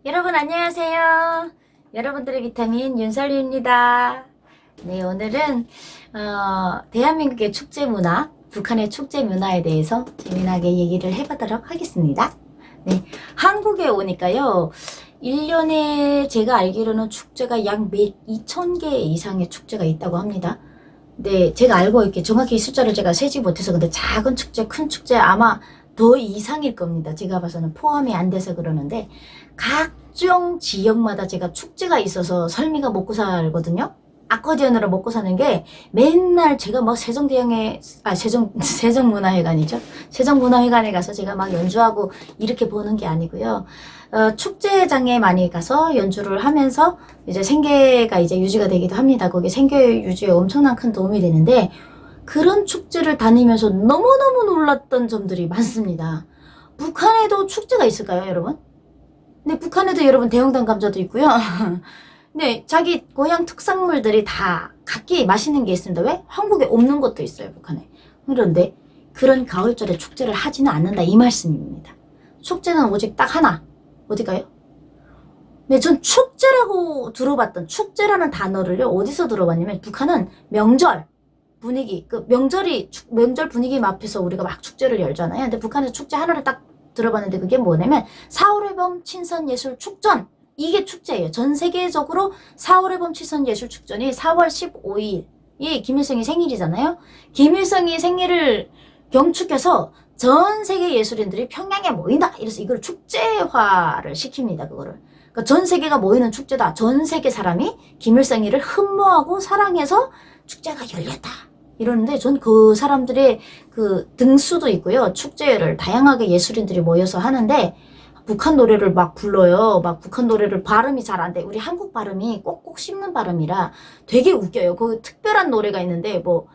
여러분 안녕하세요. 여러분들의 비타민 윤설유입니다. 네, 오늘은 대한민국의 축제 문화, 북한의 축제 문화에 대해서 재미나게 얘기를 해보도록 하겠습니다. 네, 한국에 오니까요. 1년에 제가 알기로는 축제가 약 2,000개 이상의 축제가 있다고 합니다. 네, 제가 알고 있게 정확히 숫자를 제가 세지 못해서 근데 작은 축제, 큰 축제 아마 더 이상일 겁니다. 제가 봐서는 포함이 안 돼서 그러는데 각종 지역마다 제가 축제가 있어서 설미가 먹고 살거든요. 아코디언으로 먹고 사는 게 맨날 제가 막 세종문화회관이죠. 세종문화회관에 가서 제가 막 연주하고 이렇게 보는 게 아니고요. 축제장에 많이 가서 연주를 하면서 이제 생계가 이제 유지가 되기도 합니다. 거기 생계 유지에 엄청난 큰 도움이 되는데 그런 축제를 다니면서 너무너무 놀랐던 점들이 많습니다. 북한에도 축제가 있을까요, 여러분? 네, 북한에도 여러분 대형당 감자도 있고요. 네, 자기 고향 특산물들이 다 각기 맛있는 게 있습니다. 왜? 한국에 없는 것도 있어요, 북한에. 그런데 그런 가을철에 축제를 하지는 않는다, 이 말씀입니다. 축제는 오직 딱 하나. 어디가요? 네, 전 축제라고 들어봤던, 축제라는 단어를요, 어디서 들어봤냐면, 북한은 명절 분위기, 명절 분위기 앞에서 우리가 막 축제를 열잖아요. 근데 북한에서 축제 하나를 딱 들어봤는데 그게 뭐냐면 4월의 봄 친선예술 축전, 이게 축제예요. 전 세계적으로 4월의 봄 친선예술 축전이 4월 15일이 김일성이 생일이잖아요. 김일성이 생일을 경축해서 전 세계 예술인들이 평양에 모인다, 이래서 이걸 축제화를 시킵니다. 그거를. 그러니까 전 세계가 모이는 축제다. 전 세계 사람이 김일성이를 흠모하고 사랑해서 축제가 열렸다, 이러는데 전 그 사람들의 그 등수도 있고요. 축제를 다양하게 예술인들이 모여서 하는데 북한 노래를 막 불러요. 막 북한 노래를 발음이 잘 안 돼. 우리 한국 발음이 꼭꼭 씹는 발음이라 되게 웃겨요. 그 특별한 노래가 있는데 뭐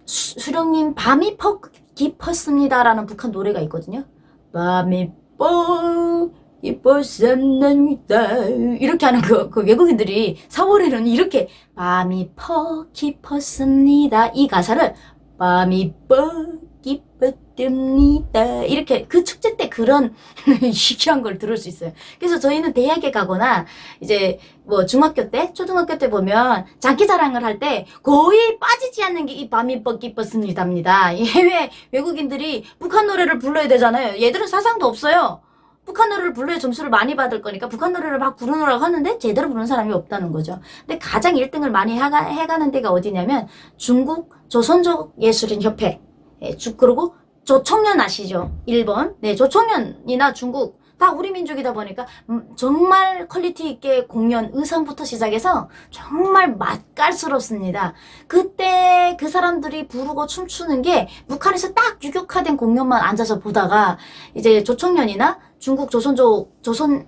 수령님 밤이 퍽 깊었습니다라는 북한 노래가 있거든요. 밤이 퍽 깊었습니다 이렇게 하는 그 외국인들이 4월에는 이렇게 밤이 퍽 깊었습니다, 이 가사를 밤이 퍽 깊었습니다 이렇게 그 축제 때 그런 희귀한 걸 들을 수 있어요. 그래서 저희는 대학에 가거나 이제 뭐 중학교 때, 초등학교 때 보면 장기자랑을 할 때 거의 빠지지 않는 게 이 밤이 퍽 깊었습니다입니다. 해외 외국인들이 북한 노래를 불러야 되잖아요. 얘들은 사상도 없어요. 북한 노래를 불러야 점수를 많이 받을 거니까 북한 노래를 막 부르느라고 하는데 제대로 부르는 사람이 없다는 거죠. 근데 가장 1등을 많이 해가는 데가 어디냐면 중국 조선족 예술인 협회. 그리고 조총련 아시죠? 일본. 네, 조총련이나 중국 다 우리 민족이다 보니까 정말 퀄리티 있게 공연, 의상부터 시작해서 정말 맛깔스럽습니다. 그때 그 사람들이 부르고 춤추는 게 북한에서 딱 유격화된 공연만 앉아서 보다가 이제 조총련이나 중국 조선인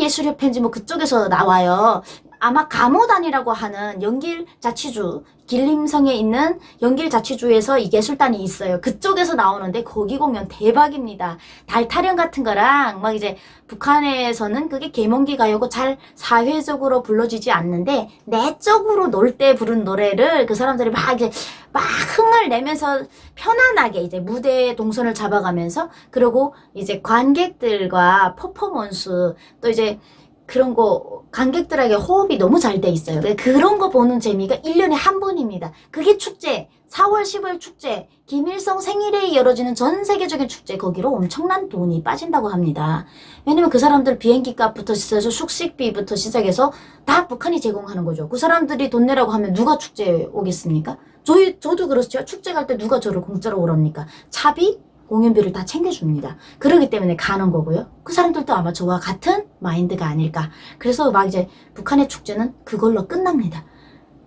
예술협회인지 뭐 그쪽에서 나와요. 아마 가모단이라고 하는 연길자치주, 길림성에 있는 연길자치주에서 이 예술단이 있어요. 그쪽에서 나오는데 거기 공연 대박입니다. 달타령 같은 거랑 막 이제 북한에서는 그게 계몽기 가요고 잘 사회적으로 불러지지 않는데 내적으로 놀 때 부른 노래를 그 사람들이 막 이제 막 흥을 내면서 편안하게 이제 무대 동선을 잡아가면서, 그리고 이제 관객들과 퍼포먼스 또 이제 그런 거 관객들에게 호흡이 너무 잘 돼 있어요. 그런 거 보는 재미가 1년에 한 번입니다. 그게 축제. 4월 15일 축제. 김일성 생일에 열어지는 전 세계적인 축제. 거기로 엄청난 돈이 빠진다고 합니다. 왜냐면 그 사람들 비행기 값부터 시작해서 숙식비부터 시작해서 다 북한이 제공하는 거죠. 그 사람들이 돈 내라고 하면 누가 축제에 오겠습니까? 저도 그렇죠. 축제 갈 때 누가 저를 공짜로 오랍니까? 차비? 공연비를 다 챙겨줍니다. 그러기 때문에 가는 거고요. 그 사람들도 아마 저와 같은 마인드가 아닐까. 그래서 막 이제 북한의 축제는 그걸로 끝납니다.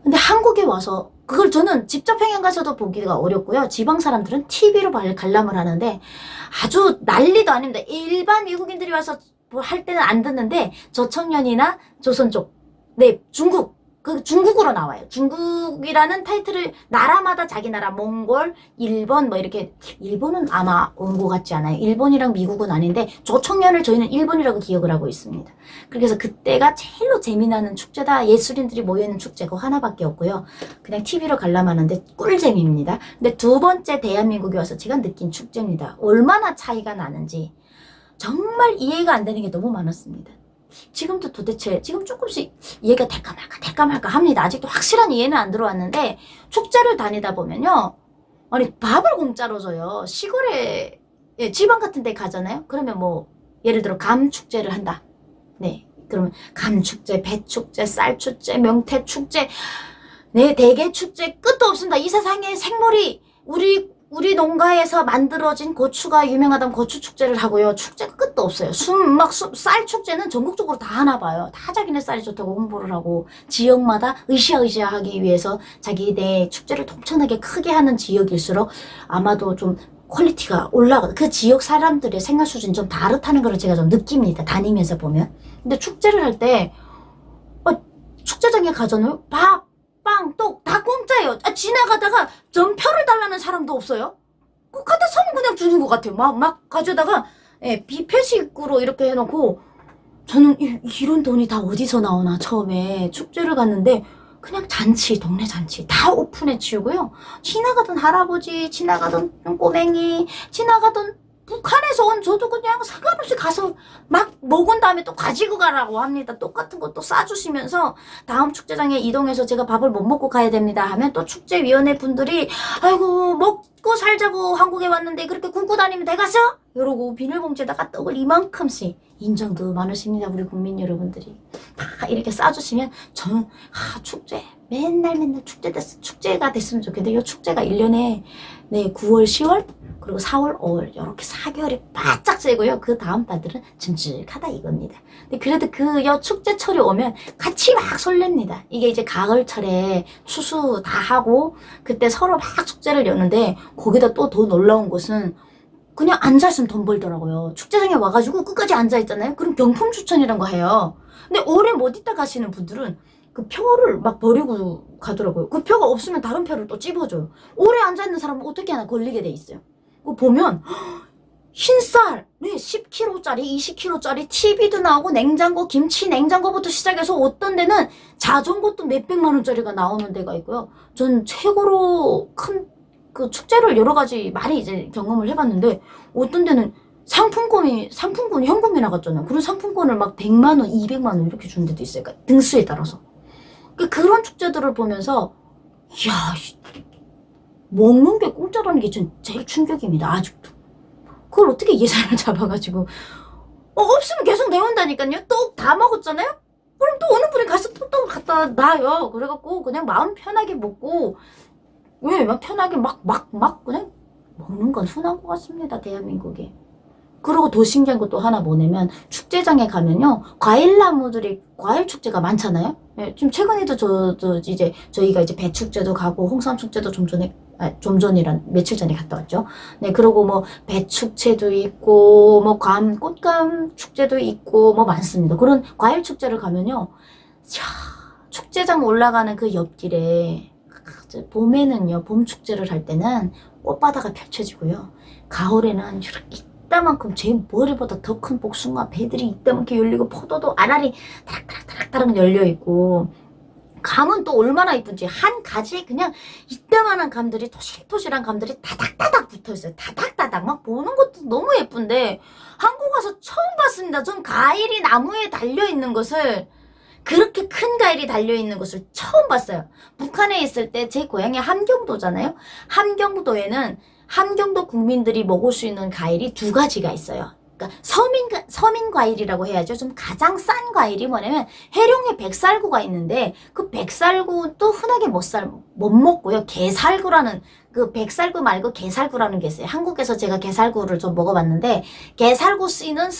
근데 한국에 와서 그걸 저는 직접 행행 가서도 보기가 어렵고요. 지방 사람들은 TV로 관람을 하는데 아주 난리도 아닙니다. 일반 외국인들이 와서 뭐 할 때는 안 듣는데 조청년이나 조선족, 네, 중국으로 나와요. 중국이라는 타이틀을 나라마다 자기 나라, 몽골, 일본 뭐 이렇게, 일본은 아마 온 것 같지 않아요. 일본이랑 미국은 아닌데 조총련을 저희는 일본이라고 기억을 하고 있습니다. 그래서 그때가 제일로 재미나는 축제다. 예술인들이 모여있는 축제가 하나밖에 없고요. 그냥 TV로 관람하는데 꿀잼입니다. 근데 두 번째 대한민국에 와서 제가 느낀 축제입니다. 얼마나 차이가 나는지. 정말 이해가 안 되는 게 너무 많았습니다. 지금도 도대체 지금 조금씩 이해가 될까 말까 합니다. 아직도 확실한 이해는 안 들어왔는데 축제를 다니다 보면요. 아니 밥을 공짜로 줘요. 시골에 지방 같은 데 가잖아요. 그러면 뭐 예를 들어 감 축제를 한다. 네. 그러면 감 축제, 배 축제, 쌀 축제, 명태 축제, 네, 대게 축제 끝도 없습니다. 이 세상에 생물이 우리 농가에서 만들어진 고추가 유명하다면 고추 축제를 하고요. 축제가 끝도 없어요. 쌀 축제는 전국적으로 다 하나 봐요. 다 자기네 쌀이 좋다고 홍보를 하고 지역마다 으쌰으쌰 하기 위해서 자기네 축제를 통천하게 크게 하는 지역일수록 아마도 좀 퀄리티가 올라가. 그 지역 사람들의 생활 수준이 좀 다르다는 걸 제가 좀 느낍니다. 다니면서 보면. 근데 축제를 할 때 축제장에 가잖아요. 밥, 빵, 떡 다 공짜예요. 지나가다가 전표를 달라는 사람도 없어요. 갖다 서면 그냥 주는 것 같아요. 막 가져다가 비폐식으로 이렇게 해놓고 저는 이런 돈이 다 어디서 나오나 처음에 축제를 갔는데 그냥 잔치, 동네 잔치 다 오픈해 치우고요. 지나가던 할아버지, 지나가던 꼬맹이, 지나가던 북한에서 온 저도 그냥 상관없이 가서 막 먹은 다음에 또 가지고 가라고 합니다. 똑같은 거 또 싸주시면서 다음 축제장에 이동해서 제가 밥을 못 먹고 가야 됩니다 하면 또 축제위원회 분들이 아이고 먹고 살자고 한국에 왔는데 그렇게 굶고 다니면 되겠어? 이러고 비닐봉지에다가 떡을 이만큼씩 인정도 많으십니다. 우리 국민 여러분들이 다 이렇게 싸주시면 저는 축제 맨날 축제가 됐으면 좋겠는데 이 축제가 1년에 9월 10월 그리고 4월 5월 이렇게 4개월이 바짝 쐬고요. 그 다음 달들은 듬직하다 이겁니다. 근데 그래도 그 축제철이 오면 같이 막 설렙니다. 이게 이제 가을철에 추수 다 하고 그때 서로 막 축제를 여는데 거기다 또 더 놀라운 것은 그냥 앉아있으면 돈 벌더라고요. 축제장에 와가지고 끝까지 앉아있잖아요. 그럼 경품 추천이란 거 해요. 근데 오래 못 있다 가시는 분들은 그 표를 막 버리고 가더라고요. 그 표가 없으면 다른 표를 또 찝어줘요. 오래 앉아있는 사람은 어떻게 하나 걸리게 돼 있어요. 그거 보면 흰쌀 10kg짜리 20kg짜리 TV도 나오고 냉장고 김치 냉장고부터 시작해서 어떤 데는 자전거도 몇백만 원짜리가 나오는 데가 있고요. 전 최고로 큰 그 축제를 여러 가지 많이 이제 경험을 해봤는데 어떤 데는 상품권이 현금이 나갔잖아요. 그런 상품권을 막 100만 원, 200만 원 이렇게 주는 데도 있어요. 그러니까 등수에 따라서. 그런 축제들을 보면서 이야 먹는 게 공짜라는 게 전 제일 충격입니다. 아직도. 그걸 어떻게 예산을 잡아가지고 없으면 계속 내온다니까요. 떡 다 먹었잖아요. 그럼 또 어느 분이 가서 또 떡을 갖다 놔요. 그래갖고 그냥 마음 편하게 먹고 막 편하게 막 그냥 먹는 건 순한 것 같습니다. 대한민국에. 그리고 더 신기한 것도 하나 뭐냐면 축제장에 가면요 과일 축제가 많잖아요. 좀 최근에도 이제 저희가 이제 배 축제도 가고 홍삼 축제도 좀 전이란 며칠 전에 갔다 왔죠. 네, 그리고 뭐 배 축제도 있고 뭐 꽃감 축제도 있고 뭐 많습니다. 그런 과일 축제를 가면요, 축제장 올라가는 그 옆길에 봄에는요 봄 축제를 할 때는 꽃바다가 펼쳐지고요, 가을에는 이렇게 이따만큼 제 머리보다 더 큰 복숭아 배들이 이따만큼 열리고 포도도 알알이 다락다락 열려있고 감은 또 얼마나 이쁜지 한 가지에 그냥 이따만한 감들이 토실토실한 감들이 다닥다닥 붙어있어요. 다닥다닥 막 보는 것도 너무 예쁜데 한국 와서 처음 봤습니다. 전 과일이 나무에 달려있는 것을 그렇게 큰 과일이 달려있는 것을 처음 봤어요. 북한에 있을 때 제 고향이 함경도잖아요. 함경도에는 함경도 국민들이 먹을 수 있는 과일이 두 가지가 있어요. 그러니까 서민 과일이라고 해야죠. 좀 가장 싼 과일이 뭐냐면 해룡에 백살구가 있는데 그 백살구도 흔하게 못 먹고요. 게살구라는 그 백살구 말고 게살구라는 게 있어요. 한국에서 제가 게살구를 좀 먹어봤는데 게살구 씨는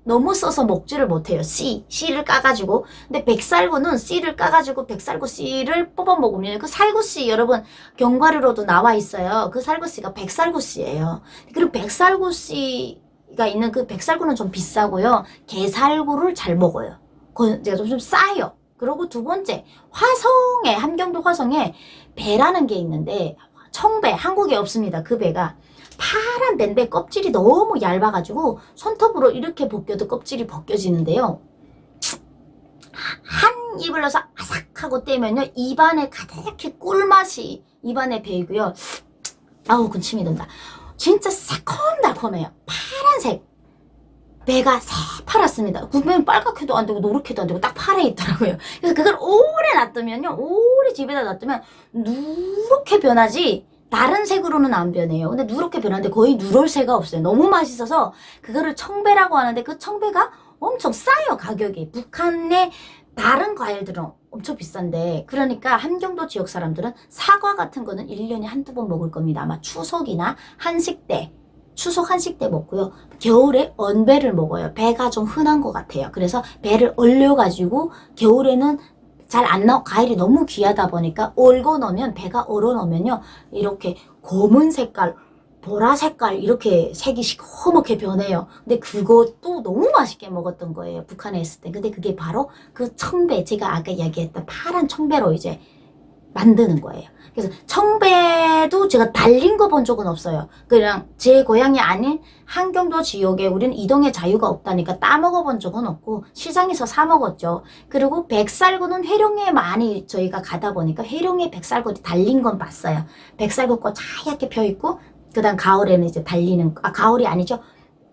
너무 써서 먹지를 못해요. 씨를 까가지고. 근데 백살구는 씨를 까가지고 백살구 씨를 뽑아 먹으면 그 살구 씨 여러분 견과류로도 나와 있어요. 그 살구 씨가 백살구 씨예요. 그리고 백살구 씨가 있는 그 백살구는 좀 비싸고요. 게살구를 잘 먹어요. 그건 제가 좀 싸요. 그리고 두 번째 함경도 화성에 배라는 게 있는데 청배 한국에 없습니다. 그 배가 파란 배인데 껍질이 너무 얇아가지고 손톱으로 이렇게 벗겨도 껍질이 벗겨지는데요. 한 입을 넣어서 아삭하고 떼면요 입안에 가득히 꿀맛이 입안에 배이고요. 아우 군침이 돈다. 진짜 새콤달콤해요. 파란색 배가 새파랗습니다. 구우면 빨갛게도 안 되고 노랗게도 안 되고 딱 파래 있더라고요. 그래서 그걸 오래 놔두면요. 오래 집에다 놔두면 누렇게 변하지 다른 색으로는 안 변해요. 근데 누렇게 변하는데 거의 누럴 새가 없어요. 너무 맛있어서 그거를 청배라고 하는데 그 청배가 엄청 싸요. 가격이. 북한의 다른 과일들은 엄청 비싼데 그러니까 함경도 지역 사람들은 사과 같은 거는 1년에 한두 번 먹을 겁니다. 아마 추석이나 한식 때 추석 한식 때 먹고요. 겨울에 언배를 먹어요. 배가 좀 흔한 것 같아요. 그래서 배를 얼려가지고 겨울에는 잘 안 나오, 과일이 너무 귀하다 보니까 얼고 넣으면 배가 얼어 넣으면요. 이렇게 검은 색깔, 보라 색깔 이렇게 색이 시커멓게 변해요. 근데 그것도 너무 맛있게 먹었던 거예요. 북한에 있을 때. 근데 그게 바로 그 청배, 제가 아까 이야기했던 파란 청배로 이제 만드는 거예요. 그래서 청배도 제가 달린 거 본 적은 없어요. 그냥 제 고향이 아닌 함경도 지역에 우리는 이동의 자유가 없다니까 따먹어 본 적은 없고 시장에서 사 먹었죠. 그리고 백살구는 회룡에 많이 저희가 가다 보니까 회룡에 백살구 달린 건 봤어요. 백살구꽃 하얗게 펴있고 그 다음 가을에는 이제 달리는 가을이 아니죠.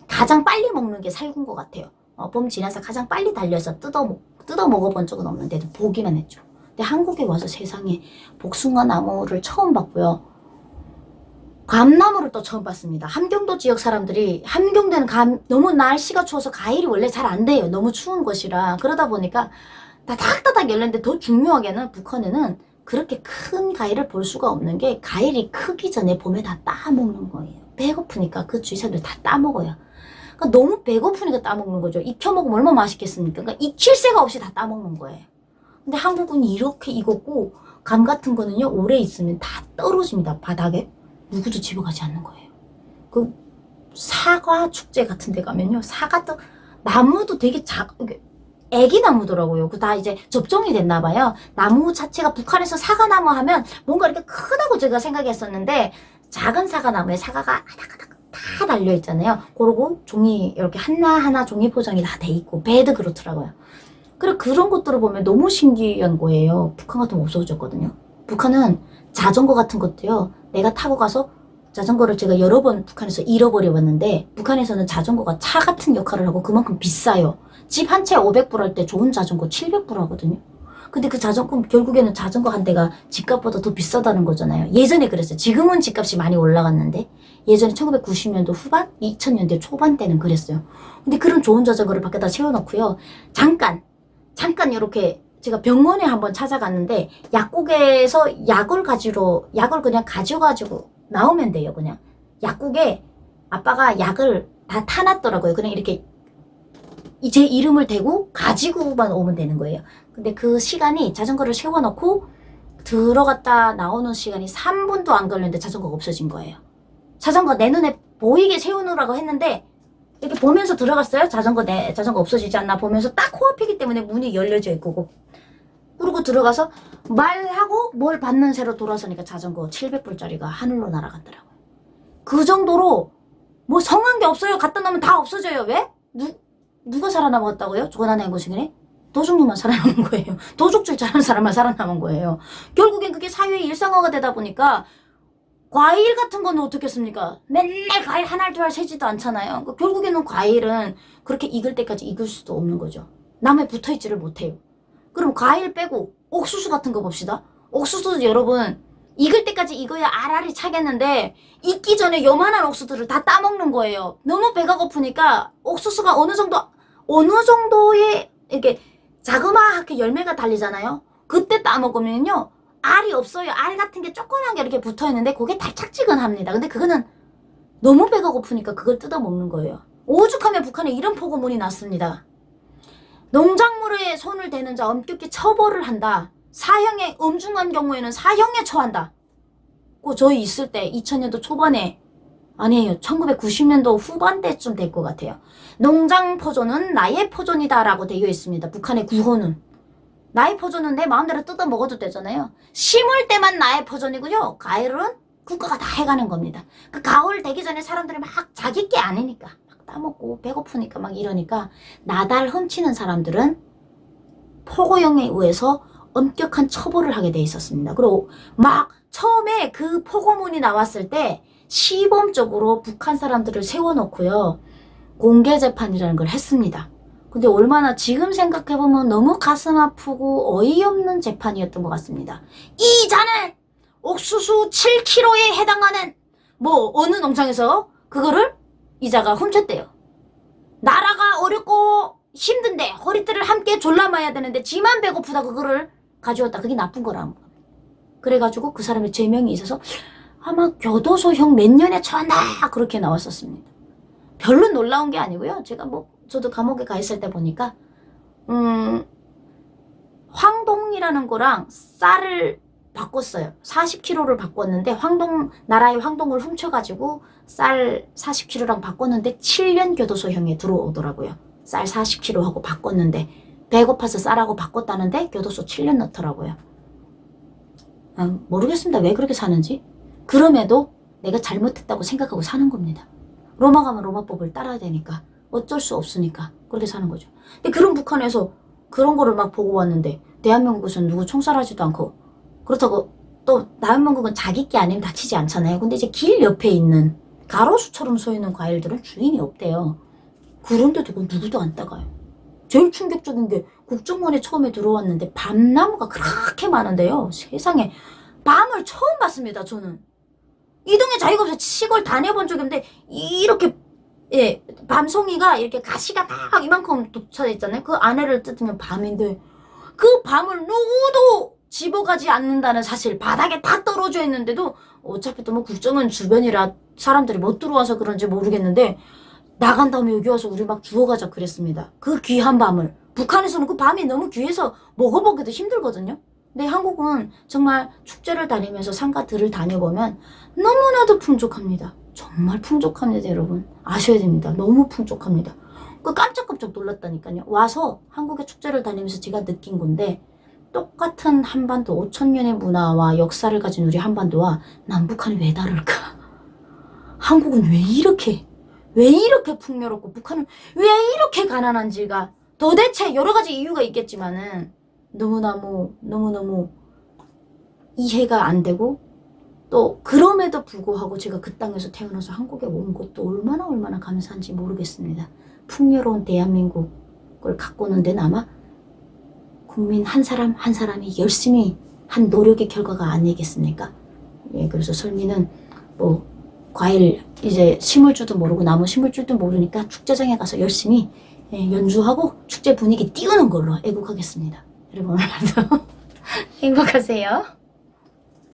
가장 빨리 먹는 게 살구인 것 같아요. 봄 지나서 가장 빨리 달려서 뜯어 먹어본 적은 없는데도 보기만 했죠. 근데 한국에 와서 세상에 복숭아 나무를 처음 봤고요. 감나무를 또 처음 봤습니다. 함경도 지역 사람들이 함경도는 너무 날씨가 추워서 과일이 원래 잘 안 돼요. 너무 추운 곳이라. 그러다 보니까 다닥다닥 열렸는데 더 중요하게는 북한에는 그렇게 큰 과일을 볼 수가 없는 게 과일이 크기 전에 봄에 다 따먹는 거예요. 배고프니까 그 주위 사람들 다 따먹어요. 그러니까 너무 배고프니까 따먹는 거죠. 익혀먹으면 얼마나 맛있겠습니까? 그러니까 익힐 새가 없이 다 따먹는 거예요. 근데 한국은 이렇게 익었고 감 같은 거는요 오래 있으면 다 떨어집니다. 바닥에. 누구도 집어가지 않는 거예요. 그 사과 축제 같은 데 가면요 사과도 나무도 되게 애기 나무더라고요. 그 다 이제 접종이 됐나 봐요. 나무 자체가 북한에서 사과나무 하면 뭔가 이렇게 크다고 제가 생각했었는데 작은 사과나무에 사과가 아닥아닥 다 달려 있잖아요. 그리고 종이 이렇게 하나하나 종이 포장이 다 돼 있고 배도 그렇더라고요. 그래 그런 것들을 보면 너무 신기한 거예요. 북한 같으면 없어졌거든요. 북한은 자전거 같은 것도요. 내가 타고 가서 자전거를 제가 여러 번 북한에서 잃어버려봤는데 북한에서는 자전거가 차 같은 역할을 하고 그만큼 비싸요. 집 한 채 500불 할 때 좋은 자전거 700불 하거든요. 근데 그 자전거 결국에는 자전거 한 대가 집값보다 더 비싸다는 거잖아요. 예전에 그랬어요. 지금은 집값이 많이 올라갔는데 예전에 1990년도 후반, 2000년대 초반 때는 그랬어요. 근데 그런 좋은 자전거를 밖에다 세워놓고요. 잠깐 이렇게 제가 병원에 한번 찾아갔는데 약국에서 약을 그냥 가져가지고 나오면 돼요. 그냥 약국에 아빠가 약을 다 타놨더라고요. 그냥 이렇게 제 이름을 대고 가지고만 오면 되는 거예요. 근데 그 시간이 자전거를 세워놓고 들어갔다 나오는 시간이 3분도 안 걸렸는데 자전거가 없어진 거예요. 자전거 내 눈에 보이게 세우느라고 했는데 이렇게 보면서 들어갔어요. 자전거 없어지지 않나 보면서 딱 코앞이기 때문에 문이 열려져 있고 그러고 들어가서 말하고 뭘 받는 새로 돌아서니까 자전거 700불짜리가 하늘로 날아갔더라고요. 그 정도로 뭐 성한 게 없어요. 갖다 놓으면 다 없어져요. 왜? 누가 살아남았다고요? 조난의 행거식이네? 도둑놈만 살아남은 거예요. 도둑질 잘하는 사람만 살아남은 거예요. 결국엔 그게 사회의 일상화가 되다 보니까 과일 같은 거는 어떻겠습니까? 맨날 과일 한 알 두 알 세지도 않잖아요. 그러니까 결국에는 과일은 그렇게 익을 때까지 익을 수도 없는 거죠. 나무에 붙어있지를 못해요. 그럼 과일 빼고 옥수수 같은 거 봅시다. 옥수수도 여러분 익을 때까지 익어야 알알이 차겠는데 익기 전에 요만한 옥수수를 다 따먹는 거예요. 너무 배가 고프니까 옥수수가 어느 정도의 이렇게 자그마하게 열매가 달리잖아요. 그때 따먹으면요. 알이 없어요. 알 같은 게 조그만 게 이렇게 붙어있는데 그게 달짝지근합니다. 근데 그거는 너무 배가 고프니까 그걸 뜯어먹는 거예요. 오죽하면 북한에 이런 포고문이 났습니다. 농작물에 손을 대는 자 엄격히 처벌을 한다. 사형에 엄중한 경우에는 사형에 처한다. 저희 있을 때 2000년도 초반에 아니에요. 1990년도 후반대쯤 될 것 같아요. 농장 포존은 나의 포존이다 라고 되어 있습니다. 북한의 구호는. 나의 포존은 내 마음대로 뜯어 먹어도 되잖아요. 심을 때만 나의 포존이고요. 가을은 국가가 다 해가는 겁니다. 그 가을 되기 전에 사람들이 막 자기 게 아니니까 막 따먹고 배고프니까 막 이러니까 나달 훔치는 사람들은 포고령에 의해서 엄격한 처벌을 하게 돼 있었습니다. 그리고 막 처음에 그 포고문이 나왔을 때 시범적으로 북한 사람들을 세워놓고요. 공개 재판이라는 걸 했습니다. 근데 얼마나 지금 생각해보면 너무 가슴 아프고 어이없는 재판이었던 것 같습니다. 이 자는 옥수수 7kg에 해당하는 뭐 어느 농장에서 그거를 이자가 훔쳤대요. 나라가 어렵고 힘든데 허리띠를 함께 졸라매야 되는데 지만 배고프다 그거를 가져왔다. 그게 나쁜 거라. 그래가지고 그 사람의 죄명이 있어서 아마 교도소형 몇 년에 처한다 그렇게 나왔었습니다. 별로 놀라운 게 아니고요. 제가 저도 감옥에 가 있을 때 보니까 황동이라는 거랑 쌀을 바꿨어요. 40kg를 바꿨는데 나라의 황동을 훔쳐가지고 쌀 40kg랑 바꿨는데 7년 교도소형에 들어오더라고요. 쌀 40kg하고 바꿨는데 배고파서 쌀하고 바꿨다는데 교도소 7년 넣더라고요. 모르겠습니다. 왜 그렇게 사는지. 그럼에도 내가 잘못했다고 생각하고 사는 겁니다. 로마 가면 로마법을 따라야 되니까 어쩔 수 없으니까 그렇게 사는 거죠. 근데 그런 북한에서 그런 거를 막 보고 왔는데 대한민국에서는 누구 총살하지도 않고 그렇다고 또 대한민국은 자기 게 아니면 다치지 않잖아요. 근데 이제 길 옆에 있는 가로수처럼 서 있는 과일들은 주인이 없대요. 그런데도 누구도 안 따가요. 제일 충격적인 게 국정원에 처음에 들어왔는데 밤나무가 그렇게 많은데요. 세상에 밤을 처음 봤습니다. 저는 이동의 자유가 없어 시골 다녀본 적이 없는데 이렇게 밤송이가 이렇게 가시가 막 이만큼 돋쳐 있잖아요. 그 안에를 뜯으면 밤인데 그 밤을 누구도 집어가지 않는다는 사실. 바닥에 다 떨어져 있는데도 어차피 또 국정원 주변이라 사람들이 못 들어와서 그런지 모르겠는데 나간 다음에 여기 와서 우리 막 주워가자 그랬습니다. 그 귀한 밤을. 북한에서는 그 밤이 너무 귀해서 먹어보기도 힘들거든요. 근데 한국은 정말 축제를 다니면서 상가들을 다녀보면 너무나도 풍족합니다. 정말 풍족합니다, 여러분. 아셔야 됩니다. 너무 풍족합니다. 깜짝깜짝 놀랐다니까요. 와서 한국의 축제를 다니면서 제가 느낀 건데 똑같은 한반도 5,000년의 문화와 역사를 가진 우리 한반도와 남북한이 왜 다를까? 한국은 왜 이렇게 풍요롭고 북한은 왜 이렇게 가난한지가 도대체 여러 가지 이유가 있겠지만은 너무너무 이해가 안 되고 또 그럼에도 불구하고 제가 그 땅에서 태어나서 한국에 온 것도 얼마나 감사한지 모르겠습니다. 풍요로운 대한민국을 가꾸는 데는 아마 국민 한 사람 한 사람이 열심히 한 노력의 결과가 아니겠습니까? 그래서 설미는 과일 이제 심을 줄도 모르고 나무 심을 줄도 모르니까 축제장에 가서 열심히 연주하고 축제 분위기 띄우는 걸로 애국하겠습니다. 여러분 오늘도 행복하세요.